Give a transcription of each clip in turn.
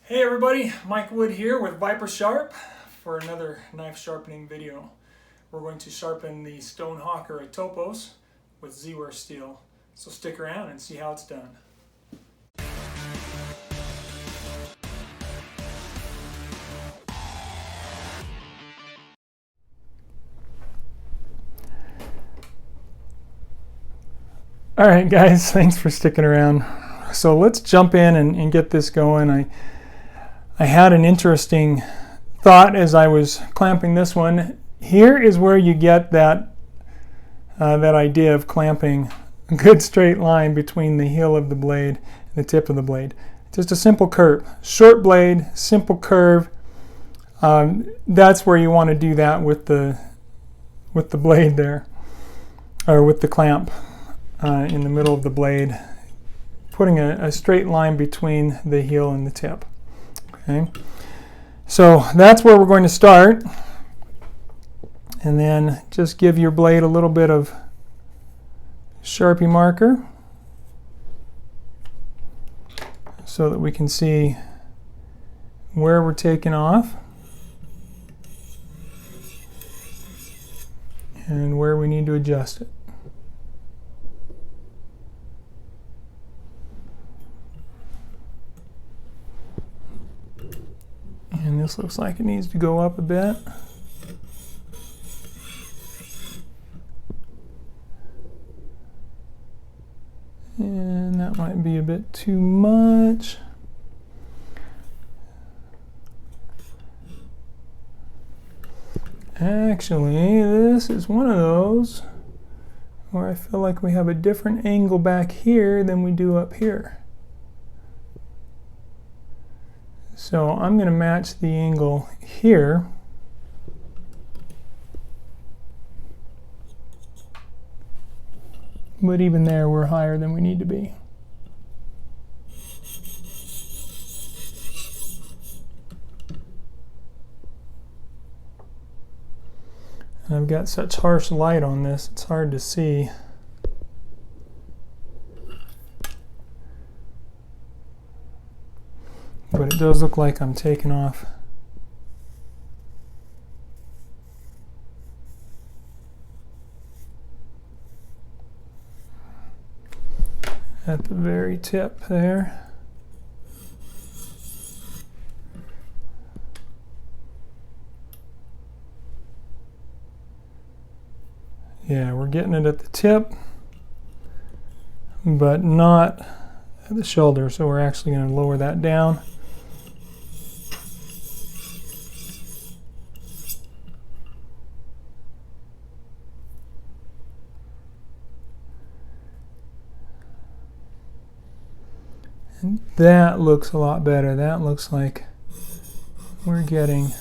Hey everybody, Mike Wood here with ViperSharp for another knife sharpening video. We're going to sharpen the Stonehocker Atopos with Z-Wear steel. So stick around and see how it's done. Alright guys, thanks for sticking around. So let's jump in and get this going. I had an interesting thought as I was clamping this one. Here is where you get that idea of clamping a good straight line between the heel of the blade and the tip of the blade. Just a simple curve. Short blade, simple curve. That's where you want to do that with the blade there, or with the clamp in the middle of the blade, putting a straight line between the heel and the tip. Okay, so that's where we're going to start, and then just give your blade a little bit of Sharpie marker so that we can see where we're taking off and where we need to adjust it. And this looks like it needs to go up a bit. And that might be a bit too much. Actually, this is one of those where I feel like we have a different angle back here than we do up here. So I'm going to match the angle here. But even there, we're higher than we need to be. And I've got such harsh light on this, it's hard to see. But it does look like I'm taking off at the very tip there. Yeah, we're getting it at the tip, but not at the shoulder, so we're actually going to lower that down. And that looks a lot better. That looks like we're getting,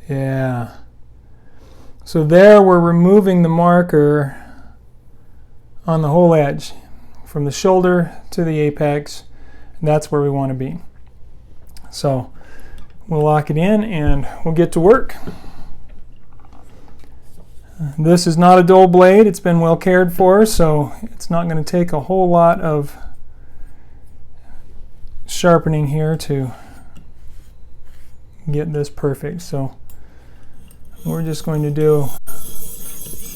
yeah. So there we're removing the marker on the whole edge from the shoulder to the apex, and that's where we want to be. So we'll lock it in and we'll get to work. This is not a dull blade, it's been well cared for, so it's not going to take a whole lot of sharpening here to get this perfect. So we're just going to do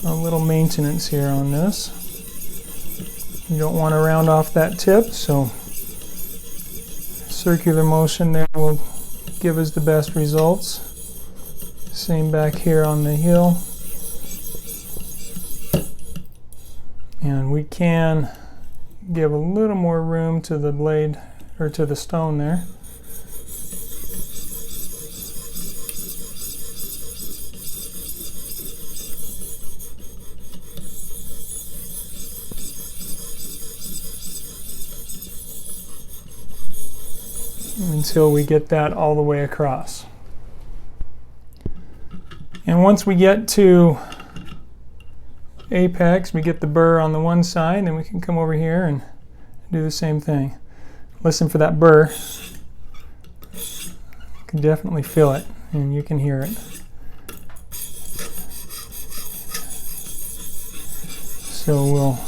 a little maintenance here on this. You don't want to round off that tip, so circular motion there will give us the best results. Same back here on the heel. And we can give a little more room to the blade, or to the stone there. Until we get that all the way across. And once we get to apex, we get the burr on the one side, then we can come over here and do the same thing. Listen for that burr. You can definitely feel it, and you can hear it. So we'll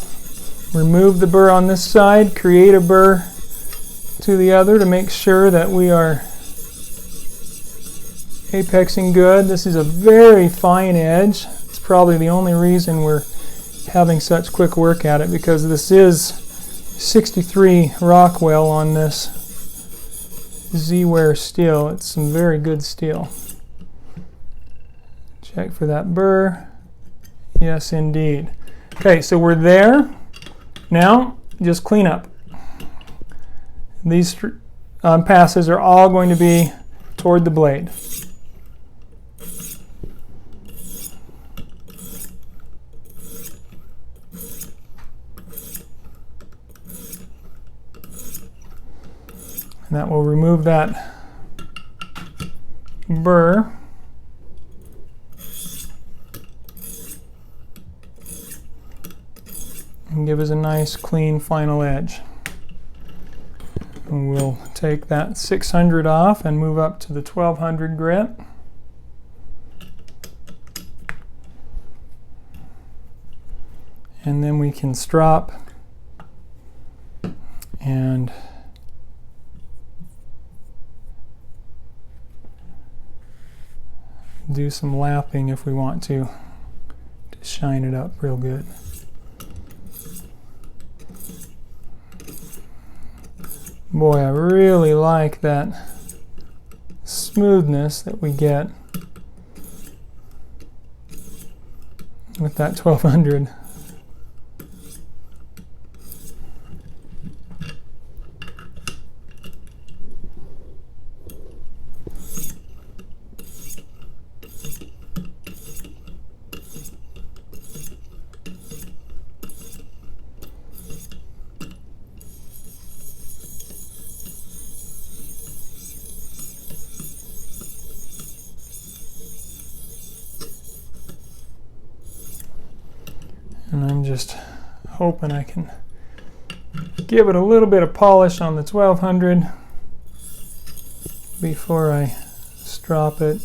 remove the burr on this side, create a burr to the other to make sure that we are apexing good. This is a very fine edge. It's probably the only reason we're having such quick work at it, because this is 63 Rockwell on this Z-Wear steel. It's some very good steel. Check for that burr. Yes, indeed. Okay, so we're there. Now, just clean up. These passes are all going to be toward the blade. And that will remove that burr. And give us a nice clean final edge. And we'll take that 600 off and move up to the 1200 grit. And then we can strop and do some lapping if we want to shine it up real good. Boy, I really like that smoothness that we get with that 1200. And I'm just hoping I can give it a little bit of polish on the 1200 before I strop it.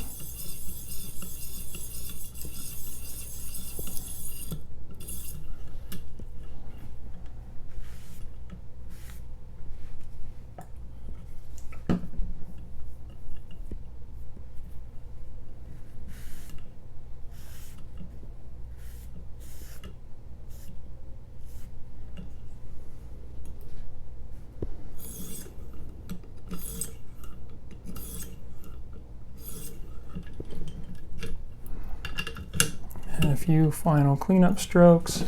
And a few final cleanup strokes.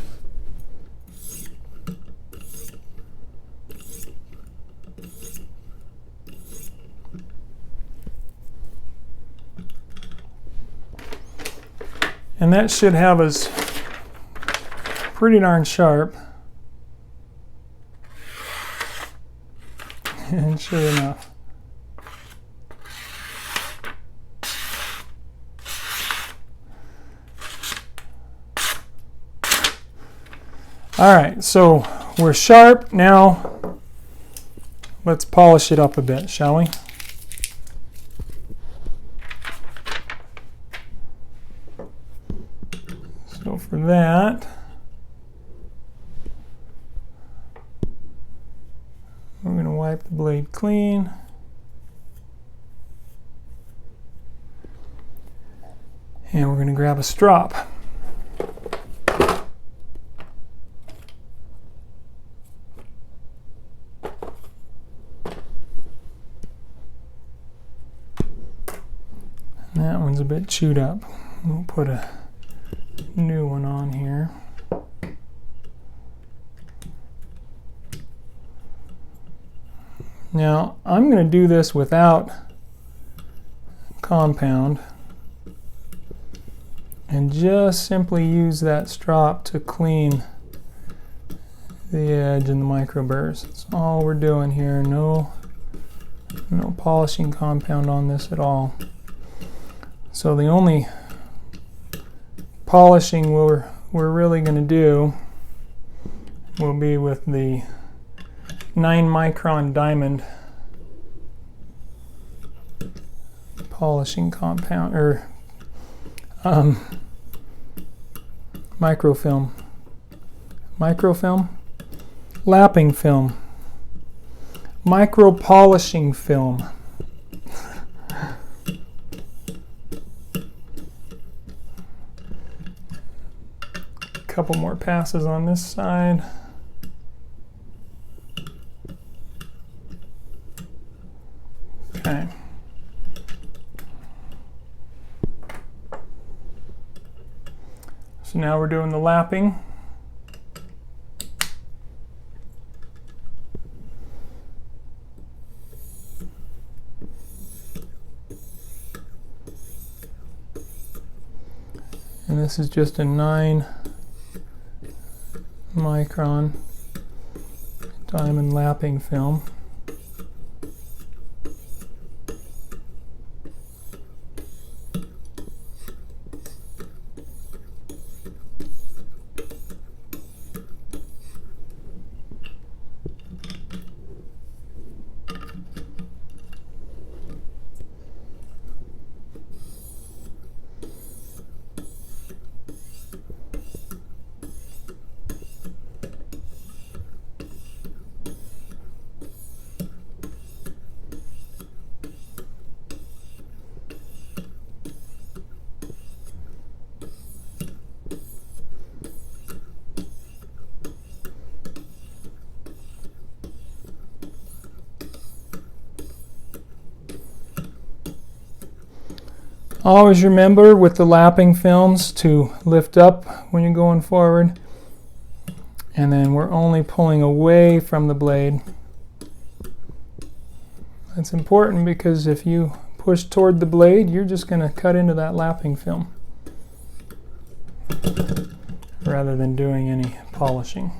And that should have us pretty darn sharp. And sure enough. All right, so we're sharp. Now let's polish it up a bit, shall we? So for that, we're going to wipe the blade clean. And we're going to grab a strop. That one's a bit chewed up. We'll put a new one on here. Now, I'm going to do this without compound and just simply use that strop to clean the edge and the micro burrs. That's all we're doing here. No polishing compound on this at all. So the only polishing we're really going to do will be with the 9-micron diamond polishing compound, or microfilm. Microfilm? lapping film, micro polishing film. A couple more passes on this side. Okay. So now we're doing the lapping. And this is just a 9 micron diamond lapping film. Always remember with the lapping films to lift up when you're going forward, and then we're only pulling away from the blade. That's important because if you push toward the blade, you're just going to cut into that lapping film rather than doing any polishing.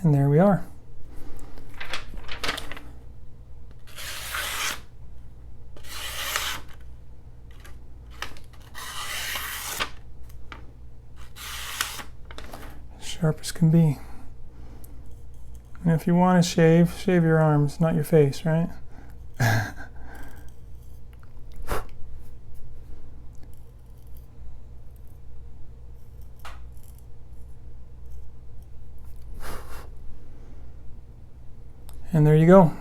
And there we are. Sharp as can be. And if you want to shave your arms, not your face, right? And there you go.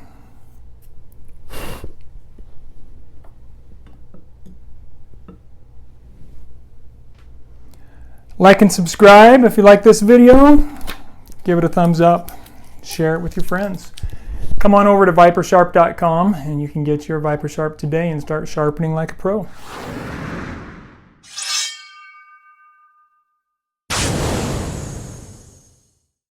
Like and subscribe if you like this video. Give it a thumbs up. Share it with your friends. Come on over to ViperSharp.com and you can get your ViperSharp today and start sharpening like a pro.